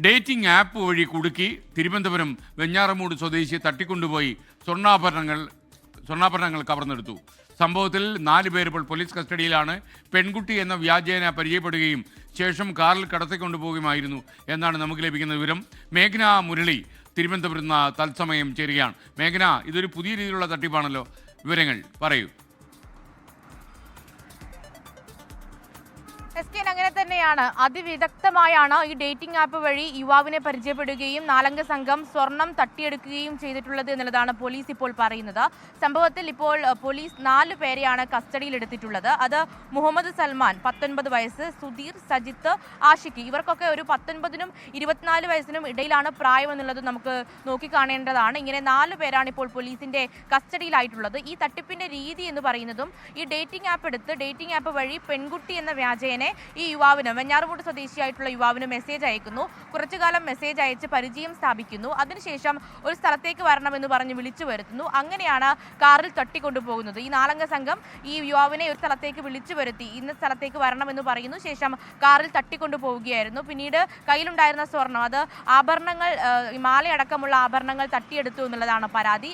Dating app വഴി കുടുക്കി തിരുവനന്തപുരം വെഞ്ഞാറമൂട് സ്വദേശിയെ തട്ടിക്കൊണ്ടുപോയി സ്വർണ്ണാഭരണങ്ങൾ കവർന്നെടുത്തു. സംഭവത്തിൽ 4 പേർ ഇപ്പോൾ പോലീസ് കസ്റ്റഡിയിലാണ്. പെൺകുട്ടി എന്ന വ്യാജേന പരിചയപ്പെടുകയും ശേഷം കാറിൽ കടത്തിക്കൊണ്ടുപോകുകയുമായിരുന്നു എന്നാണ് നമുക്ക് ലഭിക്കുന്ന വിവരം. മേഘന മുരളി തിരുവനന്തപുരത്ത് നിന്ന് തത്സമയം ചേരുകയാണ്. മേഘന, ഇതൊരു പുതിയ രീതിയിലുള്ള തട്ടിപ്പാണല്ലോ, വിവരങ്ങൾ പറയൂ. അങ്ങനെ തന്നെയാണ്. അതിവിദഗ്ധമായാണ് ഈ ഡേറ്റിംഗ് ആപ്പ് വഴി യുവാവിനെ പരിചയപ്പെടുകയും 4 സംഘം സ്വർണം തട്ടിയെടുക്കുകയും ചെയ്തിട്ടുള്ളത് എന്നുള്ളതാണ് പോലീസ് ഇപ്പോൾ പറയുന്നത്. സംഭവത്തിൽ ഇപ്പോൾ പോലീസ് 4 പേരെയാണ് കസ്റ്റഡിയിലെടുത്തിട്ടുള്ളത്. അത് മുഹമ്മദ് സൽമാൻ 19 വയസ്സ്, സുധീർ, സജിത്ത്, ആഷിഖ്, ഇവർക്കൊക്കെ ഒരു 19നും 24 വയസ്സിനും ഇടയിലാണ് പ്രായം എന്നുള്ളത് നമുക്ക് നോക്കിക്കാണേണ്ടതാണ്. ഇങ്ങനെ 4 പേരാണ് ഇപ്പോൾ പോലീസിന്റെ കസ്റ്റഡിയിലായിട്ടുള്ളത്. ഈ തട്ടിപ്പിന്റെ രീതി എന്ന് പറയുന്നതും ഈ ഡേറ്റിംഗ് ആപ്പ് എടുത്ത് ഡേറ്റിംഗ് ആപ്പ് വഴി പെൺകുട്ടി എന്ന വ്യാജേനെ ഈ യുവാവിന്, വെഞ്ഞാറമൂട് സ്വദേശിയായിട്ടുള്ള യുവാവിന് മെസ്സേജ് അയക്കുന്നു. കുറച്ചു കാലം മെസ്സേജ് അയച്ച് പരിചയം സ്ഥാപിക്കുന്നു. അതിനുശേഷം ഒരു സ്ഥലത്തേക്ക് വരണമെന്ന് പറഞ്ഞ് വിളിച്ചു വരുത്തുന്നു. അങ്ങനെയാണ് കാറിൽ തട്ടിക്കൊണ്ടുപോകുന്നത്. ഈ 4 അംഗ സംഘം ഈ യുവാവിനെ ഒരു സ്ഥലത്തേക്ക് വിളിച്ചു വരുത്തി ഇന്ന സ്ഥലത്തേക്ക് വരണമെന്ന് പറയുന്നു. ശേഷം കാറിൽ തട്ടിക്കൊണ്ടുപോവുകയായിരുന്നു. പിന്നീട് കയ്യിലുണ്ടായിരുന്ന സ്വർണം, അത് ആഭരണങ്ങൾ, മാലയടക്കമുള്ള ആഭരണങ്ങൾ തട്ടിയെടുത്തു എന്നുള്ളതാണ് പരാതി.